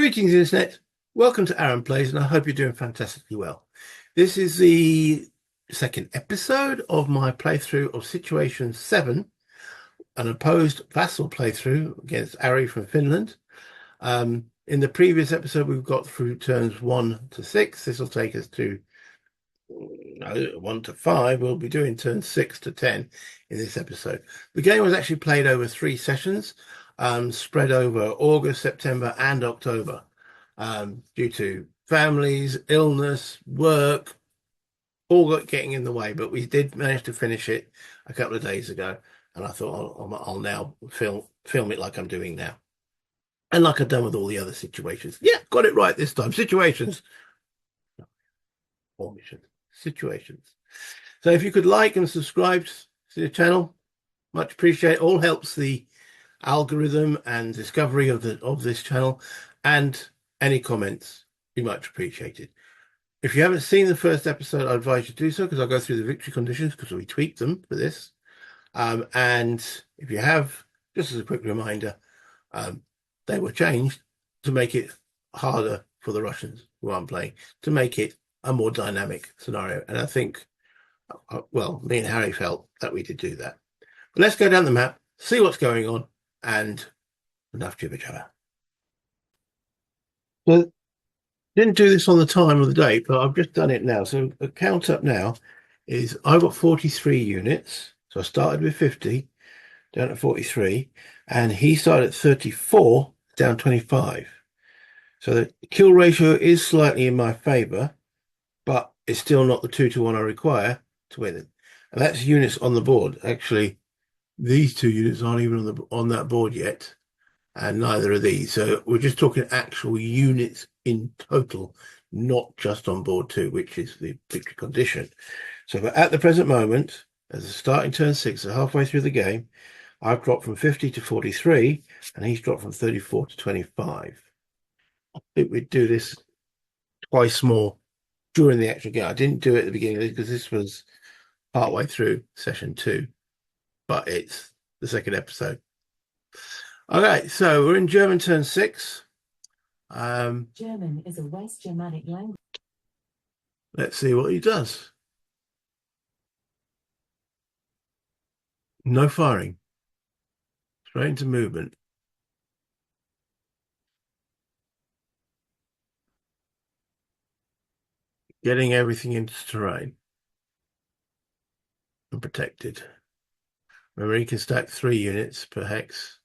Greetings, Internet. Welcome to Aaron Plays, and I hope you're doing fantastically well. This is the second episode of my playthrough of Situation 7, an opposed vassal playthrough against Harri from Finland. In the previous episode, we've got through turns 1 to 6. This will take us to 1 to 5. We'll be doing turns 6 to 10 in this episode. The game was actually played over 3 sessions. Spread over August, September, and October, due to families, illness, work, all getting in the way. But we did manage to finish it a couple of days ago, and I thought I'll now film it like I'm doing now, and like I've done with all the other situations. Yeah, got it right this time. Situations, situations. So if you could like and subscribe to the channel, much appreciated. All helps the algorithm and discovery of this channel, and any comments be much appreciated. If you haven't seen the first episode, I advise you to do so, because I'll go through the victory conditions because we tweaked them for this. And if you have, just as a quick reminder, they were changed to make it harder for the Russians who I'm playing, to make it a more dynamic scenario. And I think, well, me and Harri felt that we did do that. But let's go down the map, see what's going on, and enough jibber jabber. So, didn't do this on the time of the day, but I've just done it now. So the count up now is I've got 43 units. So I started with 50, down at 43, and he started at 34, down 25. So the kill ratio is slightly in my favor, but it's still not the 2-to-1 I require to win it. And that's units on the board. Actually, these 2 units aren't even on that board yet, and neither are these. So we're just talking actual units in total, not just on board 2, which is the victory condition. So at the present moment, as a starting turn 6, so halfway through the game, I've dropped from 50 to 43, and he's dropped from 34 to 25. I think we'd do this twice more during the actual game. I didn't do it at the beginning because this was partway through session 2. But it's the second episode. Okay, so we're in German turn 6. German is a West Germanic language. Let's see what he does. No firing. Straight into movement. Getting everything into terrain and protected. Remember, he can stack 3 units per hex.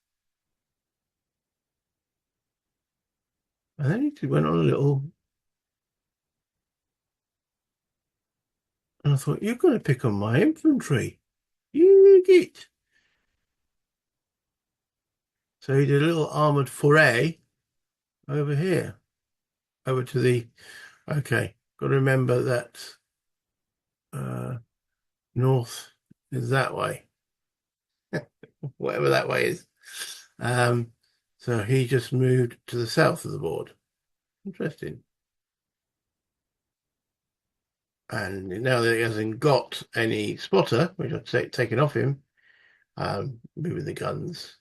And then he went on a little... And I thought, you're going to pick on my infantry. You git. So he did a little armoured foray over here. Over to the... Okay, got to remember that north is that way. Whatever that way is. So he just moved to the south of the board. Interesting. And now that he hasn't got any spotter, which I've taken off him, moving the guns.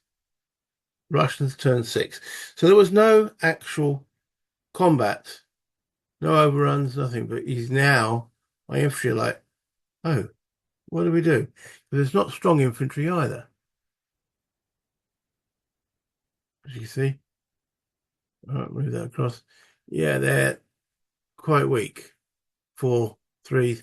Russians turn 6. So there was no actual combat, no overruns, nothing, but he's now, my infantry are like, oh, what do we do? Because it's not strong infantry either. As you see. All right, move that across. Yeah, they're quite weak. 4, 3.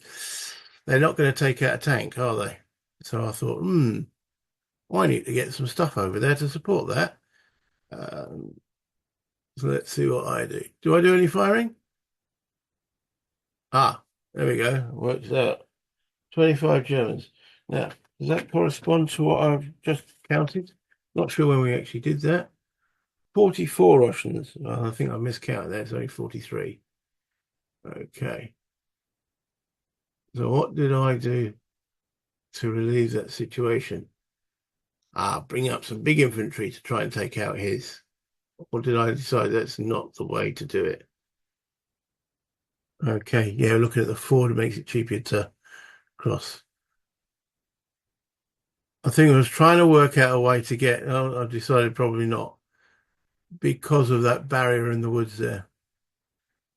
They're not going to take out a tank, are they? So I thought, I need to get some stuff over there to support that. So let's see what I do. Do I do any firing? Ah, there we go. Works out. 25 Germans. Now, does that correspond to what I've just counted? Not sure when we actually did that. 44 Russians. Well, I think I miscounted there. It's only 43. Okay. So what did I do to relieve that situation? Bring up some big infantry to try and take out his. Or did I decide that's not the way to do it? Okay, yeah, looking at the ford makes it cheaper to cross. I think I was trying to work out a way to get, I decided probably not. because of that barrier in the woods there.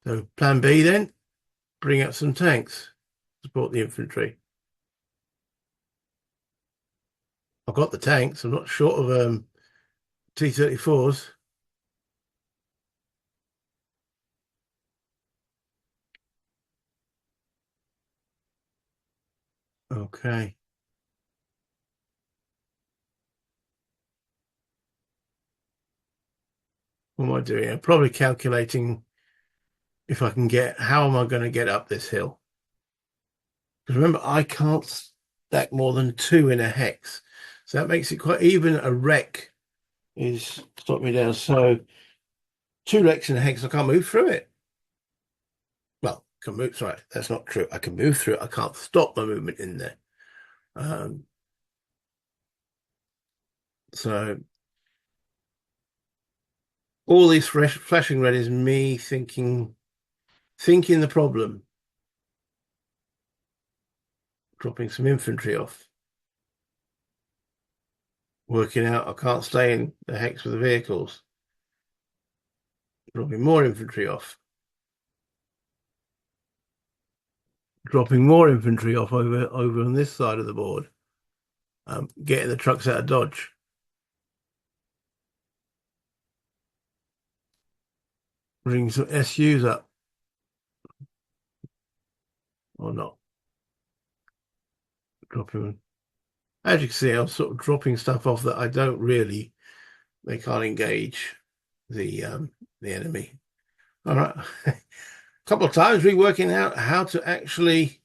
So plan B then, bring up some tanks, support the infantry. I've got the tanks. I'm not short of T-34s. Okay. What am I doing? I'm probably calculating if I can how am I going to get up this hill? Because remember, I can't stack more than 2 in a hex. So that makes it quite, even a wreck is stopping me down. So 2 wrecks in a hex, I can't move through it. Well, can move, sorry, that's not true. I can move through it. I can't stop my movement in there. So all these flashing red is me thinking the problem, dropping some infantry off, working out I can't stay in the hex with the vehicles, dropping more infantry off, dropping more infantry off over on this side of the board, getting the trucks out of dodge. Bringing some SUs up, or not. Dropping. As you can see, I'm sort of dropping stuff off that I don't really. They can't engage the enemy. All right. A couple of times reworking out how to actually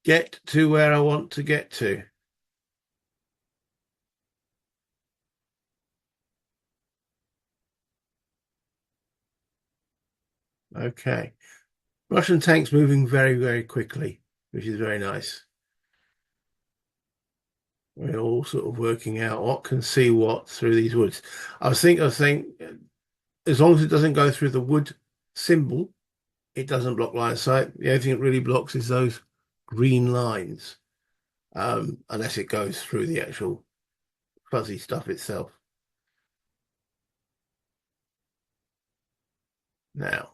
get to where I want to get to. Okay. Russian tanks moving very, very quickly, which is very nice. We're all sort of working out what can see what through these woods. I think as long as it doesn't go through the wood symbol, it doesn't block line of sight. The only thing it really blocks is those green lines, unless it goes through the actual fuzzy stuff itself. Now,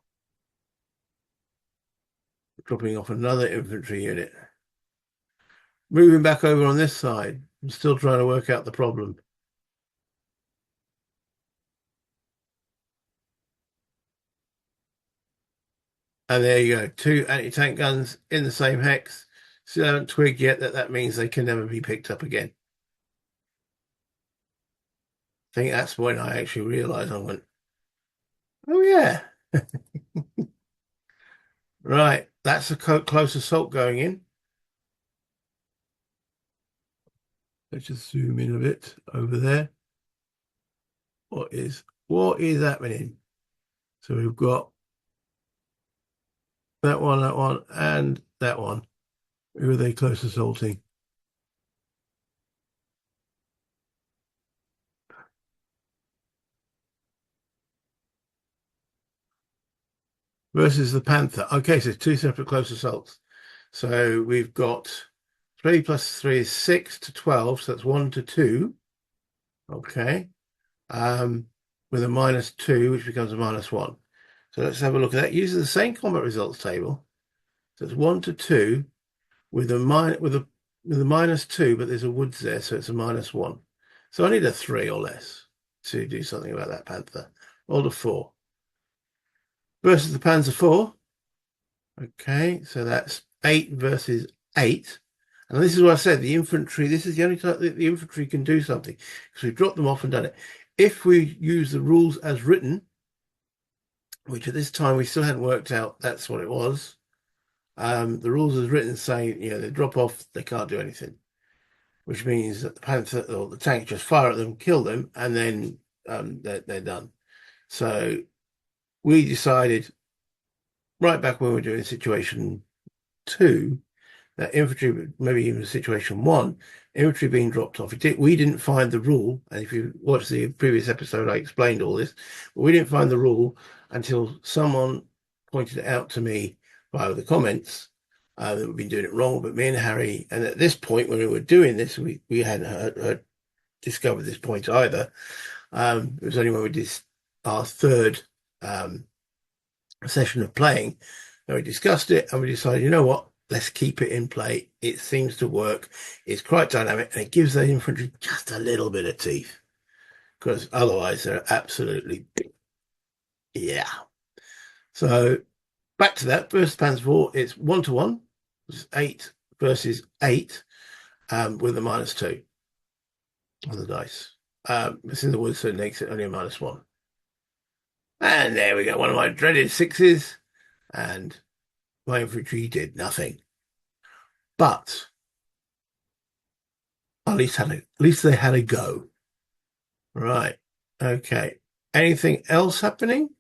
dropping off another infantry unit. Moving back over on this side. I'm still trying to work out the problem. And there you go. 2 anti-tank guns in the same hex. Still haven't twigged yet that means they can never be picked up again. I think that's when I actually realized. I went, oh yeah. Right, that's a close assault going in. Let's just zoom in a bit over there. What is happening? So we've got that one, and that one. Who are they close assaulting? Versus the Panther. Okay, so 2 separate close assaults. So we've got 3 plus 3 is 6 to 12, so that's 1 to 2. Okay. With a -2, which becomes a -1. So let's have a look at that. Using the same combat results table. So it's 1 to 2 with a -2, but there's a woods there, so it's a -1. So I need a 3 or less to do something about that Panther. Roll a 4. Versus the Panzer IV. Okay, so that's 8 versus 8. And this is what I said, the infantry, this is the only time that the infantry can do something, because we've dropped them off and done it. If we use the rules as written, which at this time we still hadn't worked out that's what it was, the rules as written say, they drop off, they can't do anything, which means that the Panther or the tank just fire at them, kill them, and then they're done. So we decided right back when we were doing situation 2 that infantry, maybe even situation 1, infantry being dropped off. We didn't find the rule, and if you watch the previous episode, I explained all this, but we didn't find the rule until someone pointed it out to me via the comments that we've been doing it wrong. But me and Harri, and at this point when we were doing this, we hadn't discovered this point either. It was only when we our third session of playing, and we discussed it and we decided, you know what, let's keep it in play. It seems to work. It's quite dynamic and it gives the infantry just a little bit of teeth, because otherwise they're absolutely, yeah. So back to that versus Panzer IV, it's 1-to-1. It's 8 versus 8 with a -2 on the dice. It's in the woods, so it makes it only a -1. And there we go, one of my dreaded 6s, and my infantry did nothing. But at least they had a go. Right. Okay. Anything else happening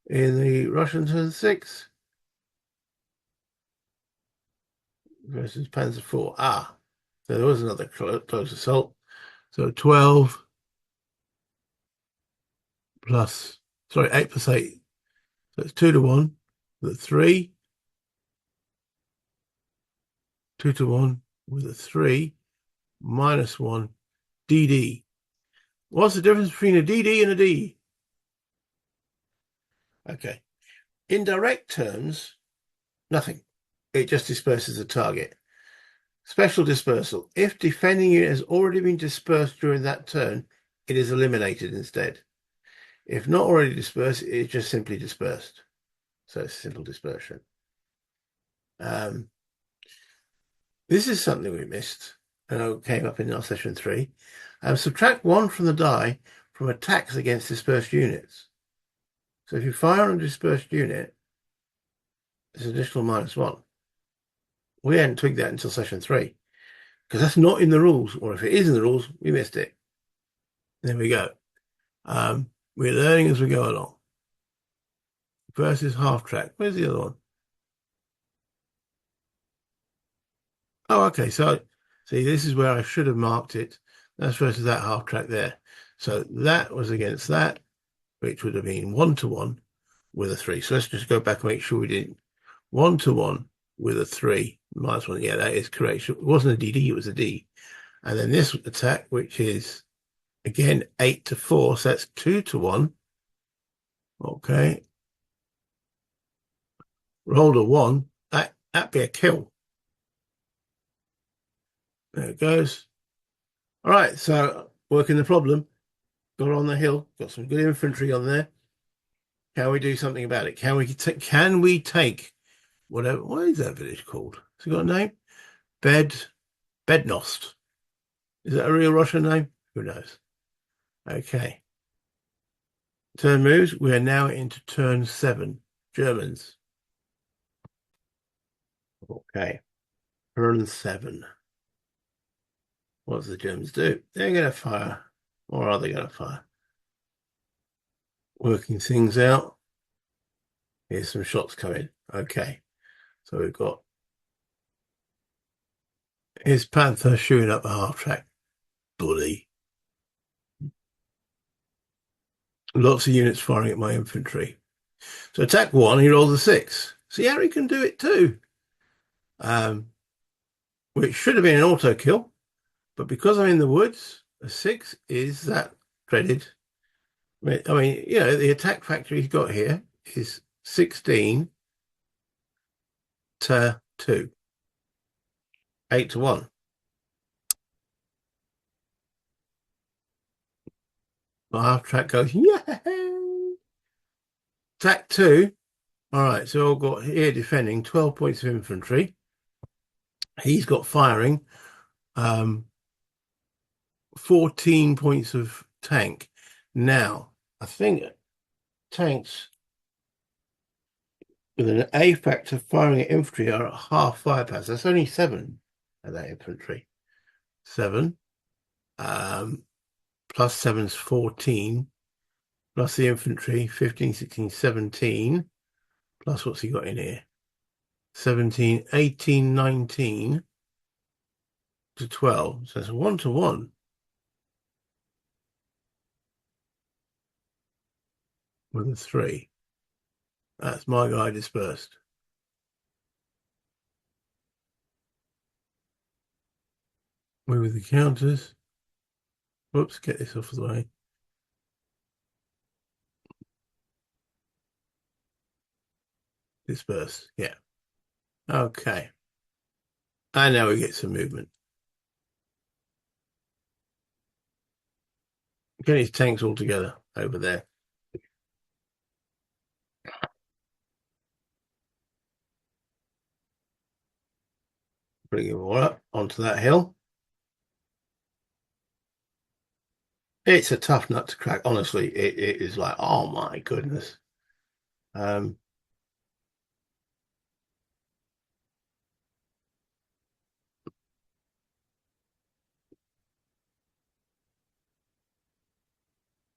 in the Russian turn 6 versus Panzer IV? Ah, so there was another close assault. So 12 plus, sorry, 8 plus 8. So it's 2-to-1 with a 3. 2-to-1 with a 3 -1 DD. What's the difference between a DD and a D? Okay. In direct terms, nothing. It just disperses the target. Special dispersal. If defending unit has already been dispersed during that turn, it is eliminated instead. If not already dispersed, it is just simply dispersed. So it's simple dispersion. This is something we missed, and it came up in our session 3. Subtract 1 from the die from attacks against dispersed units. So if you fire on a dispersed unit, it's an additional -1. We hadn't twigged that until session 3, because that's not in the rules, or if it is in the rules, we missed it. There we go. We're learning as we go along. Versus half track. Where's the other one? Oh, okay. So, see, this is where I should have marked it. That's versus that half track there. So that was against that, which would have been 1-to-1 with a 3. So let's just go back and make sure we didn't. 1-to-1 with a 3 -1. Yeah, that is correct. It wasn't a DD, it was a D. And then this attack, which is again 8-to-4. So that's 2-to-1. Okay. Rolled a 1. That'd be a kill. There it goes. All right, so working the problem. Got on the hill. Got some good infantry on there. Can we do something about it? Can we take whatever? What is that village called? Has it got a name? Bednost. Is that a real Russian name? Who knows? Okay. Turn moves. We are now into turn 7. Germans. Okay. Turn 7. What do the Germans do? They're going to fire. Or are they going to fire? Working things out. Here's some shots coming. Okay. So we've got his Panther shooting up a half track. Bully. Lots of units firing at my infantry. So attack 1, he rolls a 6. See, Harri can do it too. Which should have been an auto kill, but because I'm in the woods, a 6 is that dreaded. I mean, you know, the attack factor he's got here is 16 to 2. 8-to-1. My half track goes, yeah. Attack 2. All right, so I've got here defending 12 points of infantry. He's got firing 14 points of tank. Now, I think tanks with an A factor firing at infantry are at half firepower. So that's only 7 at that infantry. 7. Plus 7's 14. Plus the infantry, 15, 16, 17. Plus what's he got in here? 17, 18, 19 to 12. So it's 1-to-1. With a 3. That's my guy dispersed. Move with the counters. Whoops, get this off the way. disperse. Yeah. Okay. And now we get some movement. Get his tanks all together over there. Bring him all up onto that hill. It's a tough nut to crack. Honestly, it is like, oh my goodness. Um,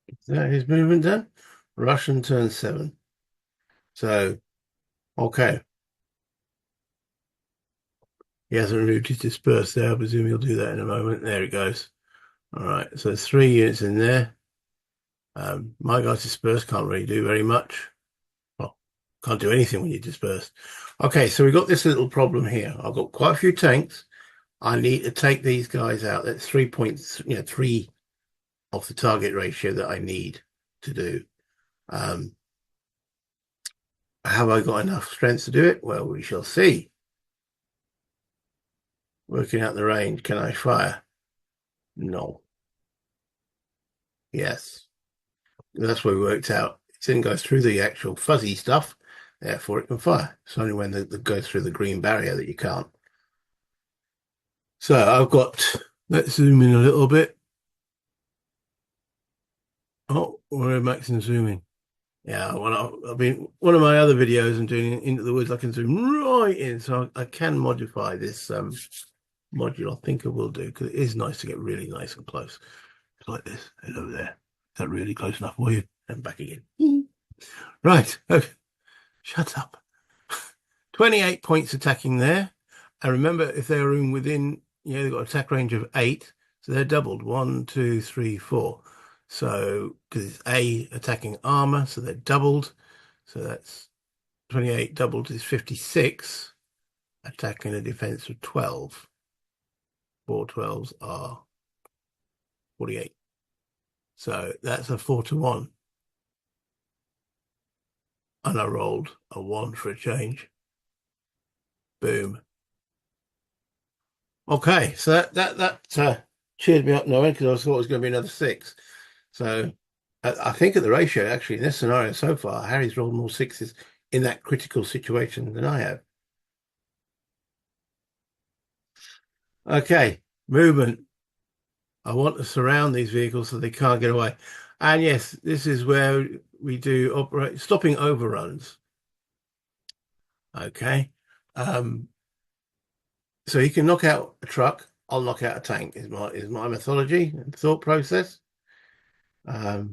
is that his movement done? Russian turn 7. So, okay. He hasn't removed his disperse there. I presume he'll do that in a moment. There it goes. All right. So 3 units in there. My guys disperse can't really do very much. Well, can't do anything when you disperse. Okay, so we've got this little problem here. I've got quite a few tanks. I need to take these guys out. That's 3 points, 3 of the target ratio that I need to do. Have I got enough strength to do it? Well, we shall see. Working out the range. Can I fire? No. Yes. That's what we worked out. It didn't go through the actual fuzzy stuff, therefore it can fire. It's only when it goes through the green barrier that you can't. So I've got, let's zoom in a little bit. Oh, we're maxing zooming. Yeah, I've been one of my other videos I'm doing into the woods. I can zoom right in, so I can modify this module. I think I will do because it is nice to get really nice and close, like this. Hello there. Is that really close enough for you? And back again. Right. Okay. Shut up. 28 points attacking there. And remember, if they're within, they've got attack range of 8, so they're doubled. 1, 2, 3, 4. So, because it's A attacking armor, so they're doubled. So that's 28 doubled is 56, attacking a defense of 12. 4 12s are 48. So that's a 4-to-1. And I rolled a 1 for a change. Boom. Okay, so that cheered me up knowing because I thought it was going to be another 6. So I think at the ratio, actually, in this scenario so far, Harry's rolled more 6s in that critical situation than I have. Okay, movement. I want to surround these vehicles so they can't get away. And yes, this is where we do stopping overruns. Okay. So he can knock out a truck. I'll knock out a tank is my methodology and thought process. Get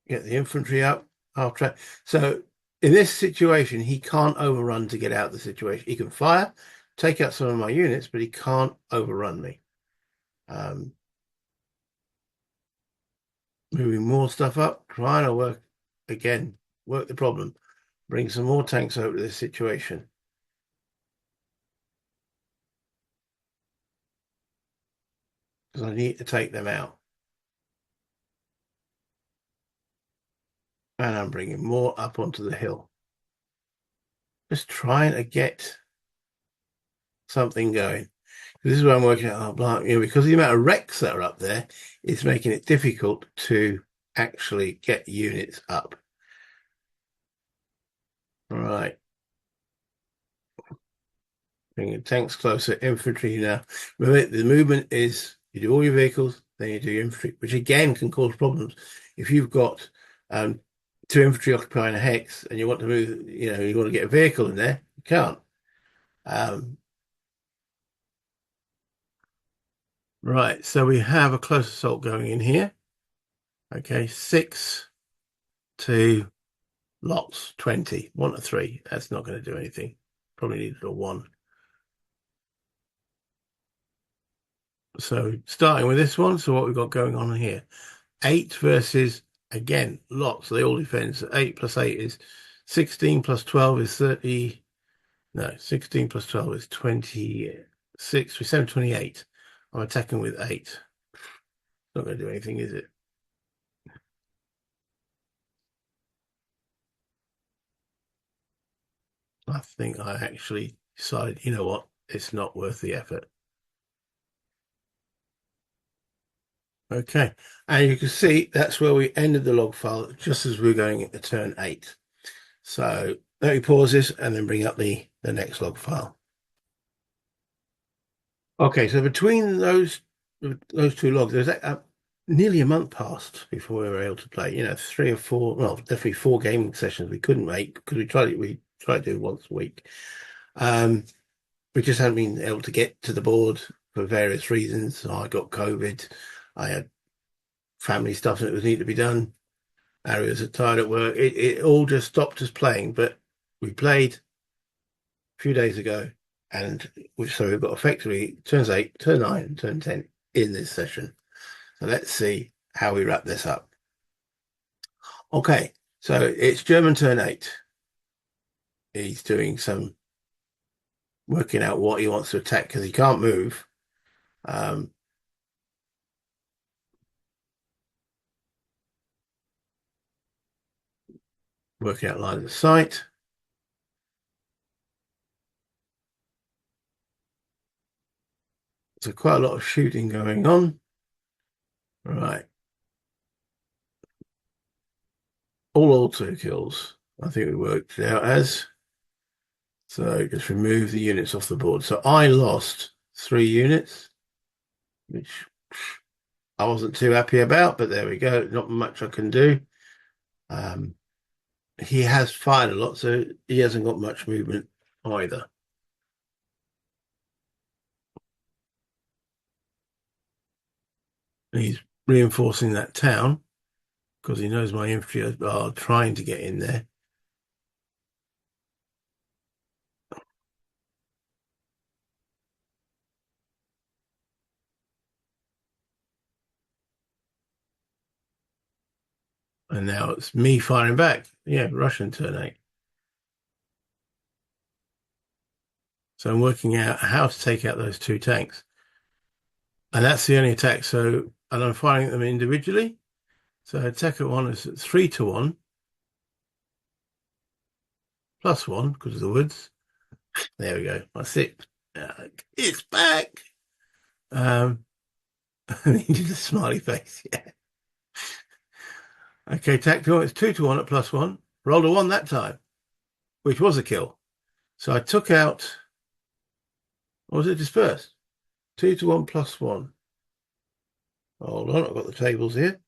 the infantry up. Half track. So in this situation, he can't overrun to get out of the situation. He can fire, take out some of my units, but he can't overrun me. Moving more stuff up, trying to work the problem. Bring some more tanks over to this situation. Because I need to take them out. And I'm bringing more up onto the hill. Just trying to get something going. This is where I'm working out, because the amount of wrecks that are up there is making it difficult to actually get units up. All right. Bringing tanks closer, infantry now. Remember, the movement is you do all your vehicles, then you do your infantry, which again can cause problems. If you've got 2 infantry occupying a hex and you want to move, you want to get a vehicle in there, you can't. Right, so we have a close assault going in here. Okay, 6 to lots, 20, 1 to 3. That's not going to do anything. Probably needed a 1. So starting with this one, so what we've got going on here. 8 versus, again, lots. They all defend. So 8 plus 8 is 16 plus 12 is 30. No, 16 plus 12 is 26. We said 28. I'm attacking with 8. Not going to do anything, is it? I think I actually decided, you know what, it's not worth the effort. Okay, and you can see that's where we ended the log file just as we were going into turn 8. So let me pause this and then bring up the next log file. Okay, so between those two logs, there's nearly a month passed before we were able to play. 3 or 4, well, definitely 4 gaming sessions we couldn't make because we tried to do once a week. We just hadn't been able to get to the board for various reasons. I got COVID. I had family stuff that was needed to be done. Harri was tired at work. It all just stopped us playing, but we played a few days ago, and so we've got effectively turns 8, turn 9, and turn 10 in this session. So let's see how we wrap this up. Okay, so it's German turn 8. He's doing some working out what he wants to attack because he can't move. Working out line of sight. So quite a lot of shooting going on. Right. All auto kills, I think we worked it out as. So just remove the units off the board. So I lost 3 units, which I wasn't too happy about, but there we go. Not much I can do. He has fired a lot, so he hasn't got much movement either. He's reinforcing that town because he knows my infantry are trying to get in there. And now it's me firing back. Yeah, Russian turn 8. So I'm working out how to take out those 2 tanks. And that's the only attack. So, and I'm firing at them individually. So attack at 1 is 3 to 1. Plus 1 because of the woods. There we go. That's it. It's back. And he did a smiley face. Yeah. Okay, attack 2 it's 2 to 1 at plus 1. Rolled a 1 that time, which was a kill. So I took out, or was it dispersed? 2 to 1 plus 1. Hold on, I've got the tables here.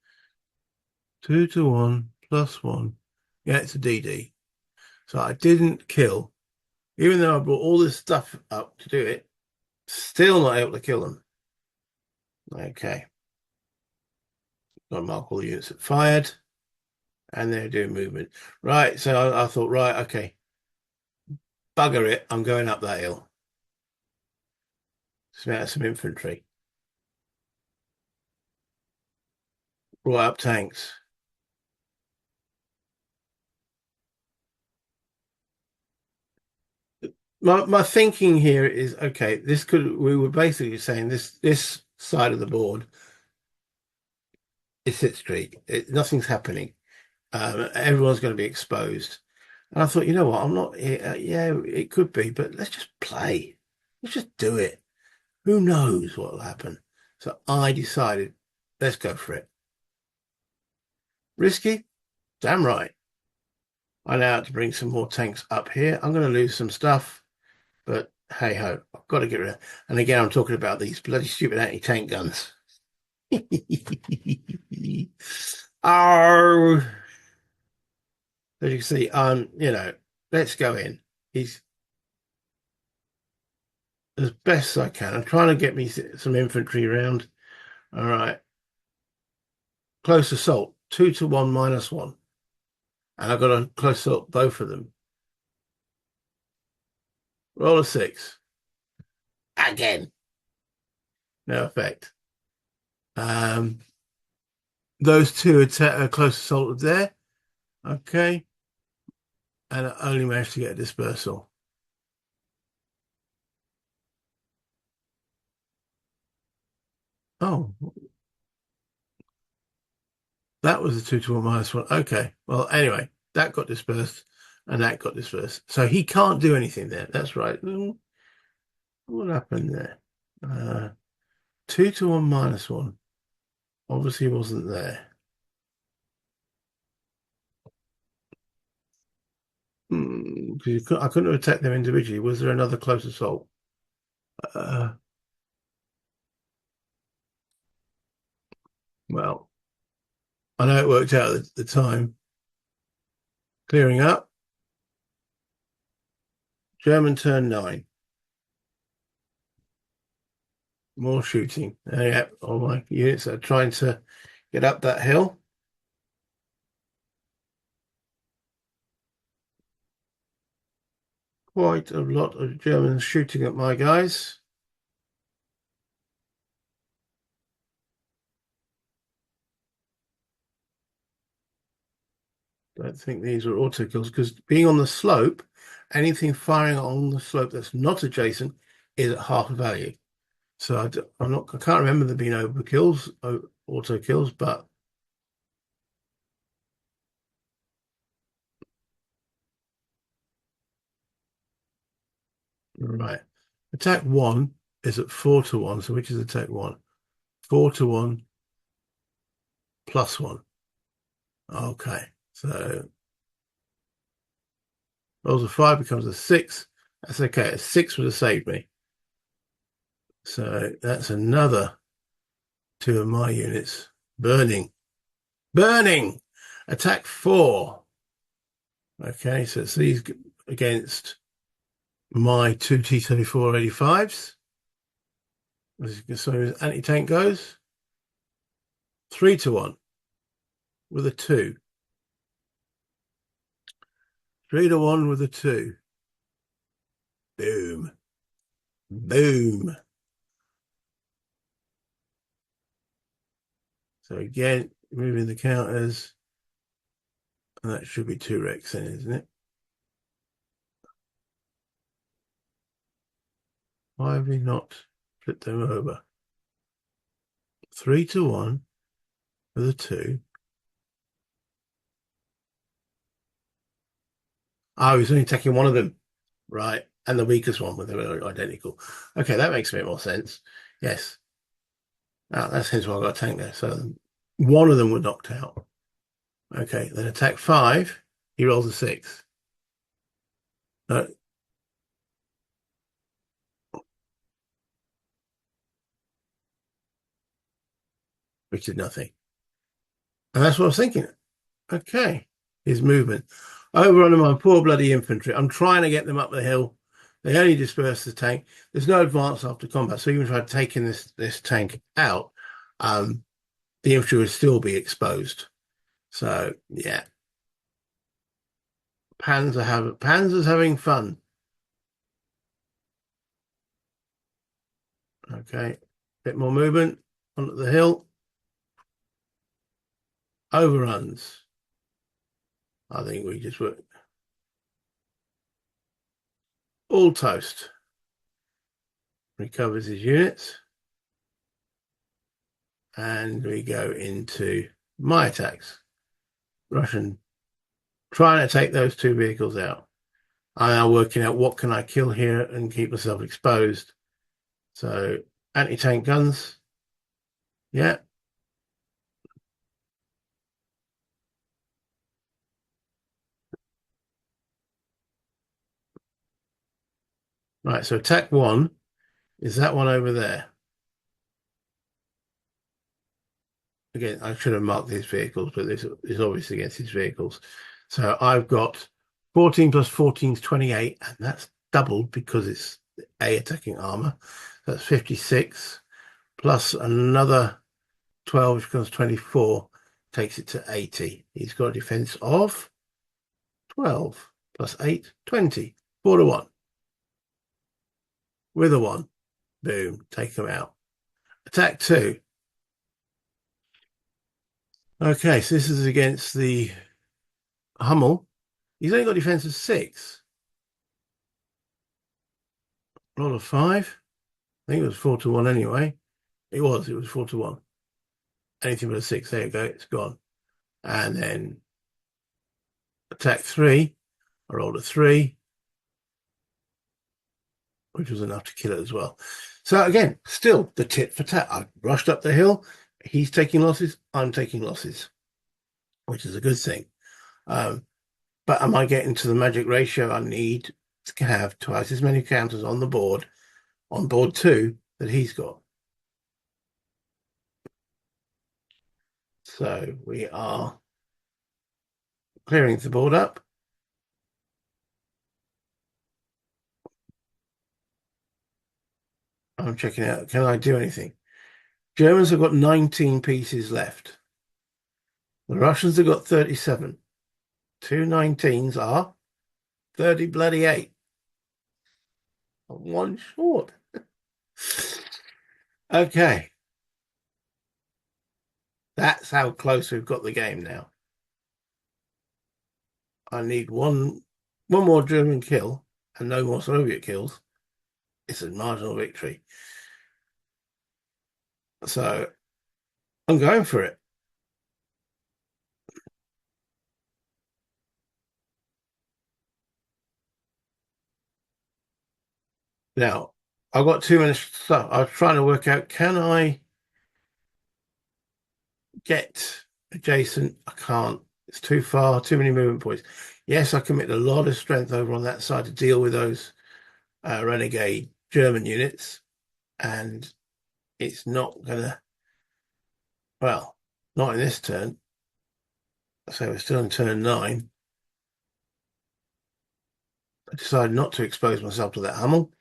2 to 1 plus 1. Yeah, it's a DD. So I didn't kill, even though I brought all this stuff up to do it, still not able to kill them. Okay. Got to mark all the units that fired, and they're doing movement. Right, so I thought, right, okay, bugger it, I'm going up that hill. Smell some infantry. Brought up tanks. My thinking here is okay. We were basically saying this side of the board is hit streak. Nothing's happening. Everyone's going to be exposed. And I thought, you know what? I'm not here. Yeah, it could be, but let's just play. Let's just do it. Who knows what will happen? So I decided, let's go for it. Risky? Damn right. I now have to bring some more tanks up here. I'm going to lose some stuff, but hey ho, I've got to get rid of it. And again, I'm talking about these bloody stupid anti-tank guns. Oh, as you can see, let's go in. He's as best as I can. I'm trying to get me some infantry around. All right. Close assault, 2 to 1 minus 1. And I've got a close assault, both of them. Roll a 6. Again. No effect. Those 2 are close assault there. Okay. And I only managed to get a dispersal. Oh, that was a 2 to 1 minus 1. Okay. Well, anyway, that got dispersed. and that got dispersed. So he can't do anything there. That's right. What happened there? 2 to 1 minus 1. Obviously wasn't there. Because I couldn't have attacked them individually. Was there another close assault? Well, I know it worked out at the time. Clearing up. German turn 9. More shooting. Yeah, all my units are trying to get up that hill. Quite a lot of Germans shooting at my guys. Don't think these were auto kills because being on the slope, anything firing on the slope that's not adjacent is at half value. So I can't remember there being overkills, auto kills, but right. Attack 1 is at 4 to 1. So which is attack 1? 4 to 1 plus 1. Okay. So rolls a 5 becomes a 6. That's okay. A 6 would have saved me. So that's another 2 of my units burning. Burning! Attack 4. Okay, so it's these against my 2 T-34-85s. So as anti-tank goes, 3 to 1 with a 2. 3 to 1 with a 2. Boom. Boom. So again, moving the counters. And that should be 2 wrecks then, isn't it? Why have we not flipped them over? 3 to 1 with a 2. Oh, he's only taking one of them. Right. And the weakest one with them are identical. Okay, that makes a bit more sense. Yes. Oh, that's hence why I got a tank there. So one of them were knocked out. Okay, then attack 5, he rolls a 6. No. Which is nothing. And that's what I was thinking. Okay, his movement. Over on my poor bloody infantry. I'm trying to get them up the hill. They only disperse the tank. There's no advance after combat. So even if I'd taken this tank out, the infantry would still be exposed. So yeah. Panzer's having fun. Okay, bit more movement onto the hill. Overruns. I think we just were all toast. Recovers his units. And we go into my attacks. Russian trying to take those 2 vehicles out. I'm now working out what can I kill here and keep myself exposed. So anti-tank guns. Yeah. Right, so attack 1 is that one over there. Again, I should have marked these vehicles, but this is obviously against these vehicles. So I've got 14 plus 14 is 28, and that's doubled because it's A attacking armor. That's 56, plus another 12, which becomes 24, takes it to 80. He's got a defense of 12, plus 8, 20. 4 to 1. With a 1. Boom, take them out. Attack 2. Okay, so this is against the Hummel. He's only got defense of 6. Roll of 5. I think it was 4 to 1 anyway. It was 4 to 1. Anything but a 6, there you go, it's gone. And then attack 3. I rolled a 3, which was enough to kill it as well. So again, still the tit for tat. I rushed up the hill. He's taking losses. I'm taking losses, which is a good thing. But am I getting to the magic ratio I need to have twice as many counters on the board, on board 2, that he's got? So we are clearing the board up. I'm checking out, can I do anything? Germans have got 19 pieces left. The Russians have got 37. 2 19s are 30 bloody 8. One short. Okay. That's how close we've got the game now. I need one more German kill and no more Soviet kills. It's a marginal victory. So I'm going for it. Now, I've got too many stuff. I was trying to work out, can I get adjacent? I can't. It's too far, too many movement points. Yes, I commit a lot of strength over on that side to deal with those renegade German units, and it's not gonna, well, not in this turn. So we're still in turn 9. I decided not to expose myself to that Hummel.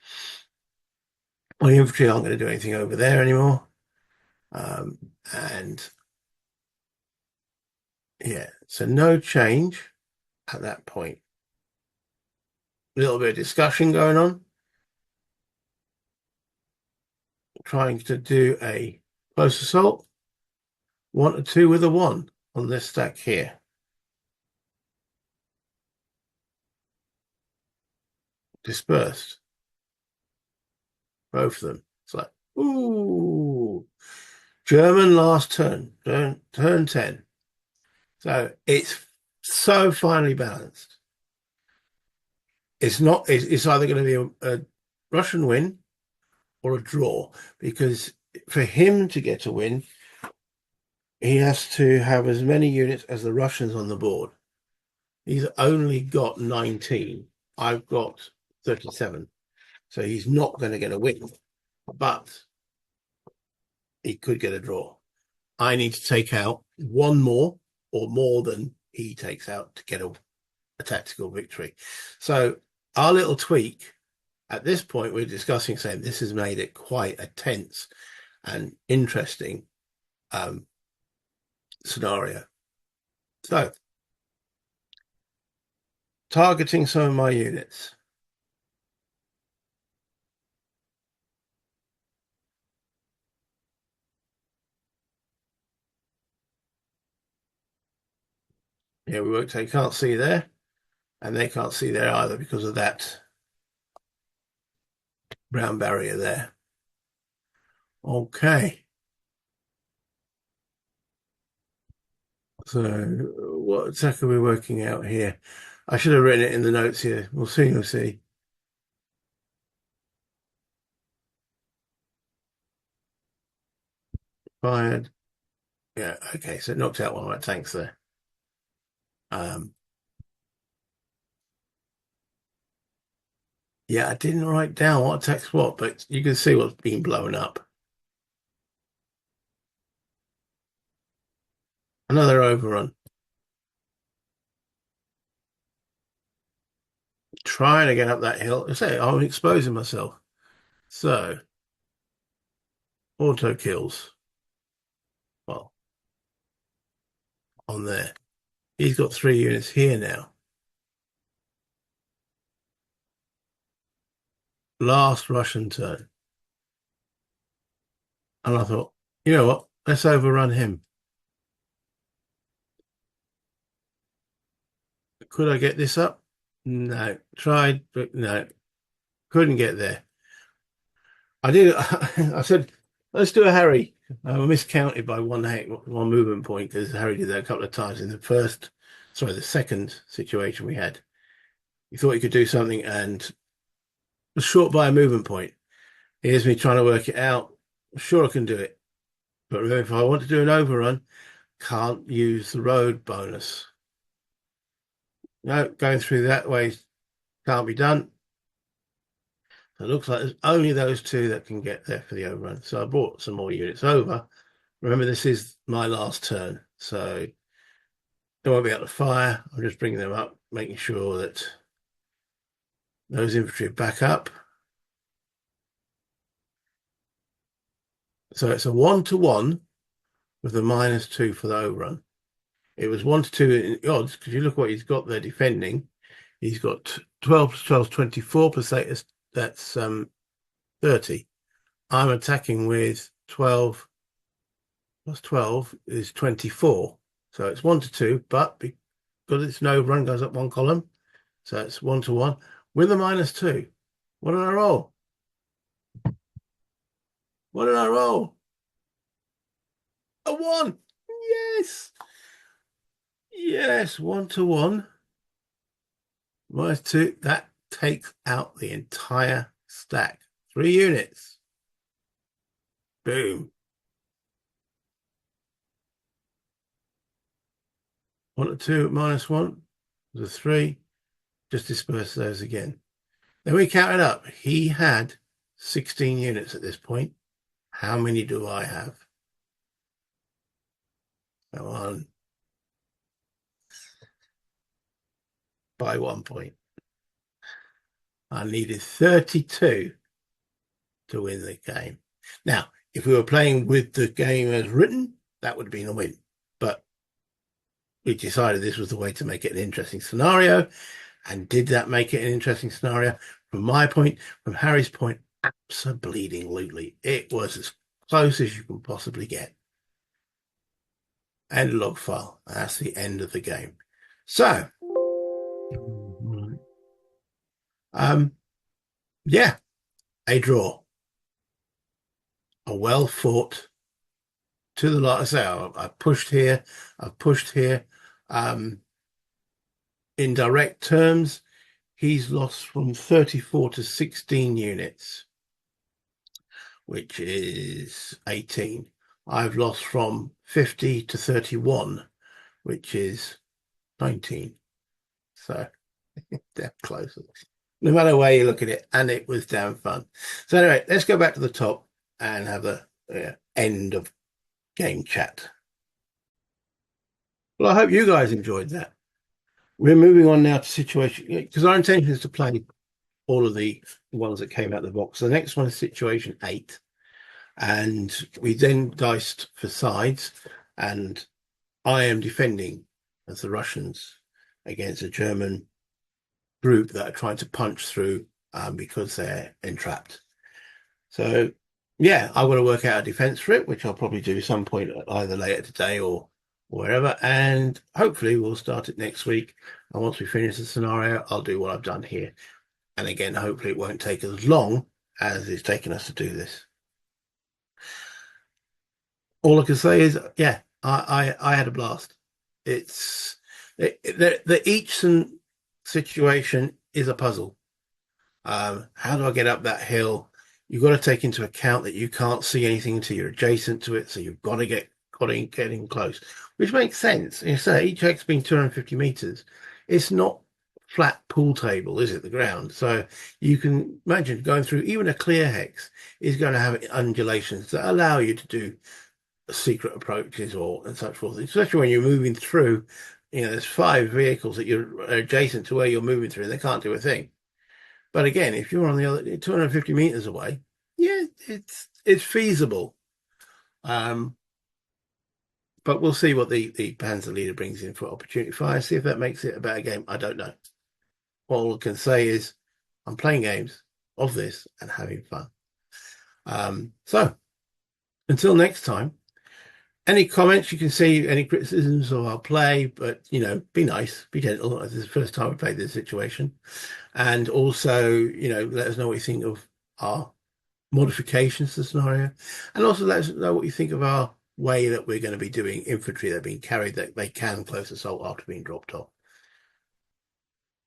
My infantry aren't going to do anything over there anymore. And yeah, so no change at that point. A little bit of discussion going on. Trying to do a close assault. 1 or 2 with a 1 on this stack here. Dispersed. Both of them. It's like, ooh. German last turn. Turn 10. So it's so finely balanced. It's not. It's either going to be a Russian win or a draw, because for him to get a win, he has to have as many units as the Russians on the board. He's only got 19. I've got 37. So he's not going to get a win, but he could get a draw. I need to take out 1 more or more than he takes out to get a tactical victory. So our little tweak at this point, we're discussing saying this has made it quite a tense and interesting scenario. So targeting some of my units. Yeah, we won't. They can't see there, and they can't see there either because of that brown barrier there. Okay. So what attack are we working out here? I should have written it in the notes here. We'll see. We'll see. Fired. Yeah. Okay. So it knocked out one of my tanks there. Yeah, I didn't write down what attack's what, but you can see what's being blown up. Another overrun. Trying to get up that hill. I say I'm exposing myself. So auto kills. Well, on there. He's got 3 units here now. Last Russian turn. And I thought, you know what? Let's overrun him. Could I get this up? No. Tried, but no. Couldn't get there. I did. I said, let's do a Harri. I miscounted by one movement point because Harri did that a couple of times in the second situation we had. He thought he could do something and was short by a movement point. Here's me trying to work it out. I'm sure I can do it. But remember, if I want to do an overrun, can't use the road bonus. No, going through that way can't be done. It looks like there's only those two that can get there for the overrun. So I brought some more units over. Remember, this is my last turn, so they won't be able to fire. I'm just bringing them up, making sure that those infantry are back up. So it's a 1-to-1 with a -2 for the overrun. It was 1-2 in the odds because you look what he's got there defending. He's got 12 plus 12 is 24 plus 8 that's 30. I'm attacking with 12 plus 12 is 24. So it's 1-2, but because it's an overrun, goes up one column. So it's 1-to-1 with a -2. What did I roll? What did I roll? A 1. Yes. Yes, 1-to-1. -2. That takes out the entire stack. 3 units. Boom. 1-to-2 at -1. There's a 3. Just disperse those again. Then we counted up. He had 16 units at this point. How many do I have? Come on. By 1 point. I needed 32 to win the game. Now, if we were playing with the game as written, that would have been a win. But we decided this was the way to make it an interesting scenario. And did that make it an interesting scenario? From my point, from Harry's point, absolutely. It was as close as you can possibly get. And log file. That's the end of the game. So, yeah, a draw. A well fought to the last. I pushed here. I've pushed here. In direct terms, he's lost from 34 to 16 units, which is 18. I've lost from 50 to 31, which is 19. So they're close. No matter where you look at it, and it was damn fun. So anyway, let's go back to the top and have the end of game chat. Well, I hope you guys enjoyed that. We're moving on now to situation, because our intention is to play all of the ones that came out of the box. The next one is situation 8. And we then diced for sides, and I am defending as the Russians against a German group that are trying to punch through because they're entrapped. So, yeah, I've got to work out a defense for it, which I'll probably do some point either later today or wherever. And hopefully we'll start it next week. And once we finish the scenario, I'll do what I've done here. And again, hopefully it won't take as long as it's taken us to do this. All I can say is, yeah, I had a blast. It's the Eachson situation is a puzzle. How do I get up that hill? You've got to take into account that you can't see anything until you're adjacent to it, so you've got to get in close, which makes sense. You say each hex being 250 meters, it's not flat pool table, is it? The ground, so you can imagine going through even a clear hex is going to have undulations that allow you to do secret approaches and such forth, especially when you're moving through. There's 5 vehicles that you're adjacent to where you're moving through, and they can't do a thing. But again, if you're on the other 250 meters away, yeah, it's feasible. But we'll see what the Panzer leader brings in for opportunity fire. See if that makes it a better game. I don't know. All I can say is I'm playing games of this and having fun. So until next time, any comments, you can see any criticisms of our play, but, be nice, be gentle. This is the first time we played this situation. And also, let us know what you think of our modifications to the scenario. And also let us know what you think of our way that we're going to be doing infantry that are being carried, that they can close assault after being dropped off.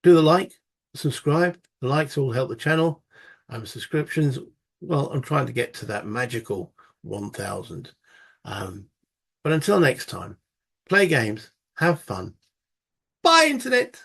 Do the like, subscribe. The likes all help the channel. Subscriptions, well, I'm trying to get to that magical 1,000. But until next time, play games, have fun. Bye, Internet!